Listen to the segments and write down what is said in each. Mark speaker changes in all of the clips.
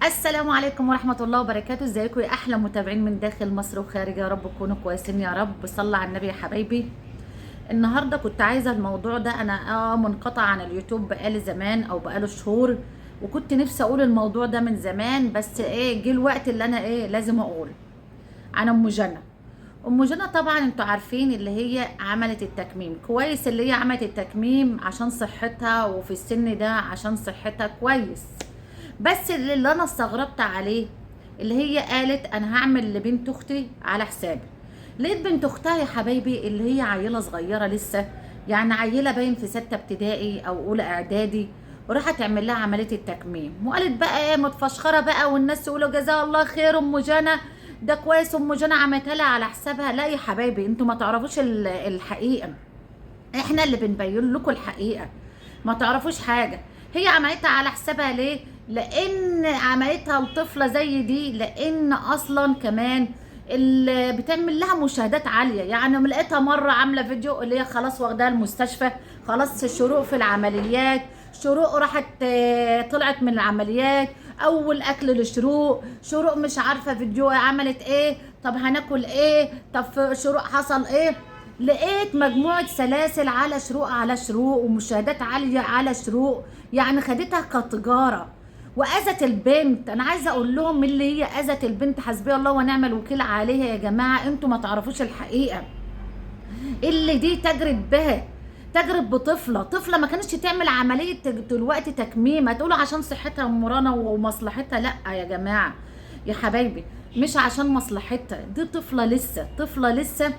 Speaker 1: السلام عليكم ورحمة الله وبركاته. ازيكم يا احلى متابعين من داخل مصر وخارج؟ يا رب تكونوا كويسين يا رب. صلى على النبي يا حبايبي. النهارده كنت عايزة الموضوع ده، انا منقطع عن اليوتيوب بقالي زمان او بقاله شهور، وكنت نفسي اقول الموضوع ده من زمان، بس جه الوقت اللي انا لازم اقول عن ام جنى. ام جنى طبعا انتوا عارفين اللي هي عملت التكميم كويس، اللي هي عملت التكميم عشان صحتها، وفي السن ده عشان صحتها كويس. بس اللي انا استغربت عليه اللي هي قالت انا هعمل لبنت اختي على حسابي. لقيت بنت اختها يا حبايبي اللي هي عيله صغيره لسه، يعني عيله باين في 6 ابتدائي او اولى اعدادي، وراحت تعمل لها عمليه التكميم، وقالت بقى متفشخره بقى، والناس يقولوا جزاها الله خير ام جنى، ده كويس ام جنى عملتها لها على حسابها. لا يا حبايبي، انتوا ما تعرفوش الحقيقه، احنا اللي بنبين لكم الحقيقه. ما تعرفوش حاجه. هي عملتها على حسابها ليه؟ لان عملتها لطفله زي دي، لان اصلا كمان اللي بتعمل لها مشاهدات عاليه. يعني لقيتها مره عامله فيديو اللي هي خلاص واخداها المستشفى، خلاص شروق في العمليات، شروق راحت طلعت من العمليات، اول اكل لشروق، شروق مش عارفه فيديو عملت ايه، طب هناكل ايه، طب في شروق حصل ايه. لقيت مجموعة سلاسل على شروق على شروق، ومشاهدات عالية على شروق، يعني خدتها كتجارة. وأذت البنت. أنا عايزة أقول لهم اللي هي أذت البنت حسبي الله ونعم الوكيل عليها. يا جماعة أنتوا ما تعرفوش الحقيقة. اللي دي تجرب بها، تجرب بطفلة، طفلة ما كانتش تعمل عملية دلوقتي تكميم. هتقولوا عشان صحتها مرانة ومصلحتها؟ لأ يا جماعة يا حبايبي، مش عشان مصلحتها. دي طفلة لسه، طفلة لسه،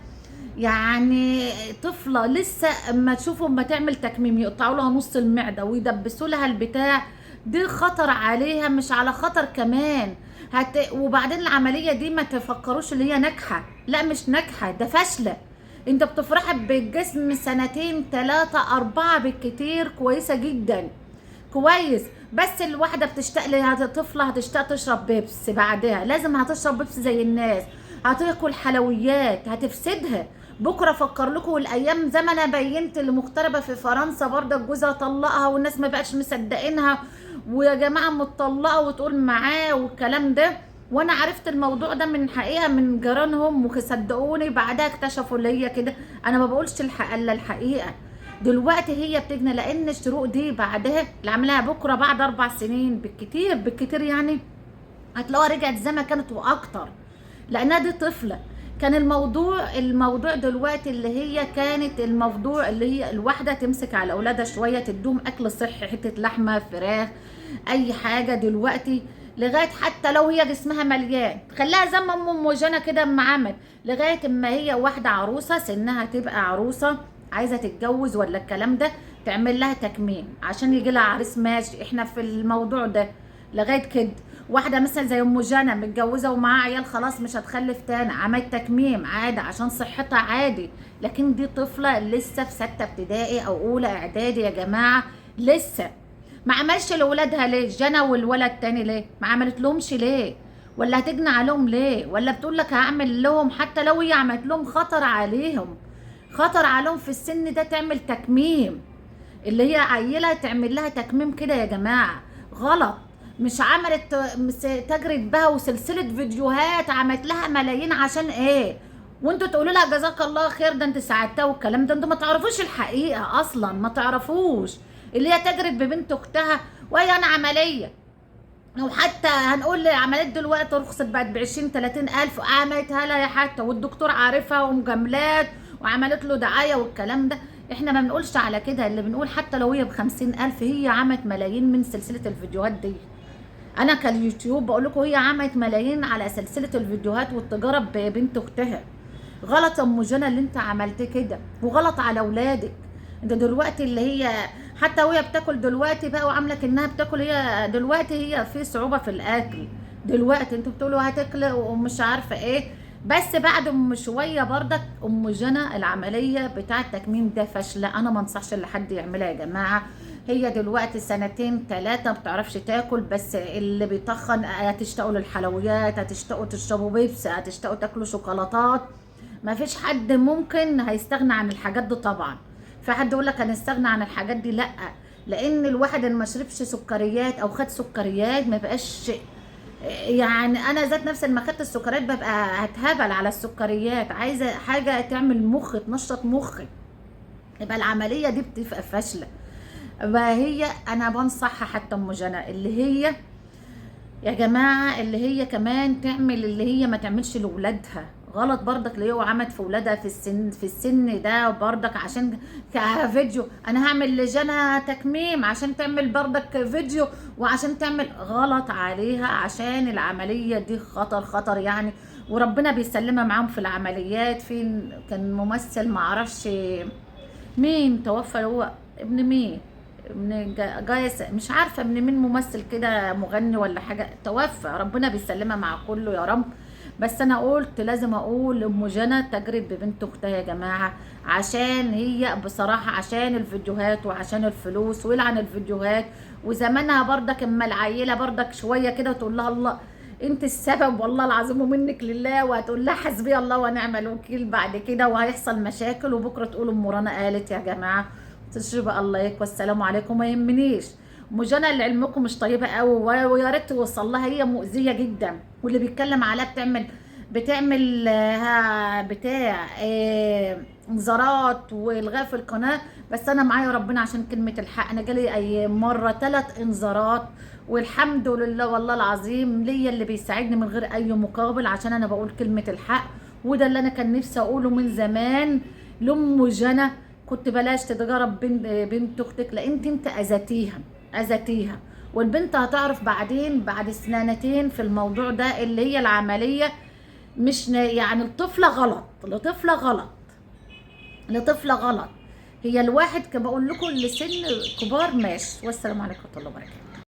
Speaker 1: يعني طفله لسه. اما تشوفوا اما تعمل تكميم يقطعوا لها نص المعده ويدبسوا لها البتاع، دي خطر عليها مش على خطر كمان. وبعدين العمليه دي ما تفكروش اللي هي ناجحه، لا مش ناجحه، ده فاشله. انت بتفرحي بالجسم سنتين 3 4 بالكتير، كويسه جدا كويس. بس الواحده بتشتاق لها، طفله هتشتاق تشرب بيبس، بعدها لازم هتشرب بيبس زي الناس، هتاكل حلويات هتفسدها. بكره افكر لكم الايام زي ما انا بينت اللي مغتربه في فرنسا برضه جوزها طلقها والناس ما بقتش مصدقينها، ويا جماعه متطلقه وتقول معاه والكلام ده. وانا عرفت الموضوع ده من حقيقه من جيرانهم، وصدقوني بعدها اكتشفوا اللي هي كده. انا ما بقولش الا الحقيقه. دلوقتي هي بتجنى لان الشروق دي بعدها اللي عاملاها بكره بعد 4 سنين بالكتير بالكتير، يعني هتلاقوها رجعت زي ما كانت واكتر، لانها دي طفله. كان الموضوع دلوقتي اللي هي كانت الموضوع اللي هي الواحده تمسك على اولادها شويه، تدوم اكل صحي، حته لحمه، فراخ، اي حاجه. دلوقتي لغايه حتى لو هي جسمها مليان خليها زي ما ام جنى كده اما عمل، لغايه اما هي واحده عروسه سنها تبقى عروسه عايزه تتجوز ولا الكلام ده، تعمل لها تكميم عشان يجي لها عريس. ماشي، احنا في الموضوع ده لغايه كده. واحده مثلا زي ام جنى متجوزه ومعاها عيال خلاص مش هتخلف تاني، عملت تكميم عادي عشان صحتها عادي. لكن دي طفله لسه في 6 ابتدائي او اولى اعدادي يا جماعه لسه. ما عملش لاولادها ليه؟ جنى والولد تاني ليه ما عملت لهمش ليه؟ ولا هتجني عليهم ليه؟ ولا بتقول لك هعمل لهم؟ حتى لو هي عملت لهم خطر عليهم، خطر عليهم في السن ده تعمل تكميم. اللي هي عيله تعمل لها تكميم كده يا جماعه غلط. مش عملت تجرد بها وسلسله فيديوهات عملت لها ملايين عشان ايه؟ وانتوا تقولوا لها جزاك الله خير ده انت ساعدتها والكلام ده. انتوا ما تعرفوش الحقيقه اصلا، ما تعرفوش اللي هي تجرد ببنت اختها وهي انا عمليه. وحتى هنقول عمليات دلوقتي رخصت بقت ب20 30 الف، عملتها لها حتى والدكتور عارفها ومجاملات وعملت له دعايه والكلام ده. احنا ما بنقولش على كده، اللي بنقول حتى لو هي ب50 الف هي عملت ملايين من سلسله الفيديوهات دي. انا كاليوتيوب بقول لكم هي عملت ملايين على سلسله الفيديوهات والتجاره ببنت اختها. غلط يا ام جنى اللي انت عملتيه كده، وغلط على اولادك. انت دلوقتي اللي هي حتى وهي بتاكل دلوقتي بقى وعامله كانها بتاكل، هي دلوقتي هي في صعوبه في الاكل. دلوقتي انتوا بتقولوا هتاكل ومش عارفه ايه. بس بعد شويه برضك ام جنى العمليه بتاعه التكميم ده فاشله. انا ما انصحش ان حد يعملها يا جماعه. هي دلوقتي سنتين 3 ما بتعرفش تاكل، بس اللي بيطخن هتشتاقوا للحلويات، هتشتاقوا تشربوا بيبس، هتشتاقوا تاكلوا شوكولاتات. ما فيش حد ممكن هيستغنى عن الحاجات دي طبعا. في حد يقول لك هنستغنى عن الحاجات دي؟ لا. لان الواحد اللي ما شربش سكريات او خد سكريات ما بقاش يعني انا ذات نفسي لما خدت السكريات ببقى هتهبل على السكريات، عايزه حاجه تعمل مخ، تنشط مخي. يبقى العمليه دي بتبقى فاشله. فهي انا بنصحها حتى ام جنى اللي هي يا جماعه، اللي هي كمان تعمل، اللي هي ما تعملش لاولادها غلط برضك، اللي هو عملت في ولادها في السن ده برضك عشان كفيديو. انا هعمل لجنى تكميم عشان تعمل برضك فيديو، وعشان تعمل غلط عليها، عشان العمليه دي خطر خطر يعني. وربنا بيسلمها معاهم في العمليات. في كان ممثل معرفش مين توفى، هو ابن مين، ابن جايس، مش عارفه ابن مين، ممثل كده مغني ولا حاجه، توفى. ربنا بيسلمها مع كله يا رب. بس انا قلت لازم اقول ام جنى تجرد ببنت اختها يا جماعه، عشان هي بصراحه عشان الفيديوهات وعشان الفلوس، ويلعن الفيديوهات. وزمانها برضك اما العيله برضك شويه كده وتقول لها الله انت السبب والله العظيم ومنك لله، وهتقول لها حسبي الله ونعم الوكيل بعد كده، وهيحصل مشاكل، وبكره تقول ام رنا قالت يا جماعه. تشرب الله يك والسلام عليكم، ما يهمنيش. ام جنى لعلمكم مش طيبه قوي، ويا ريت توصل لها، هي مؤذيه جدا. واللي بيتكلم عليها بتعمل بتاع انذارات والغاء في القناه. بس انا معايا ربنا عشان كلمه الحق. انا جالي اي مره 3 انذارات، والحمد لله والله العظيم ليا اللي بيساعدني من غير اي مقابل، عشان انا بقول كلمه الحق. وده اللي انا كان نفسي اقوله من زمان لام جنى. كنت بلاش تتجرب بنت اختك، لان انت اذيتيها. والبنت هتعرف بعدين بعد سنتين في الموضوع ده اللي هي العمليه مش يعني الطفله غلط، لطفله غلط. هي الواحد كما بقول لكم لسن كبار ماشي. والسلام عليكم ورحمه الله وبركاته.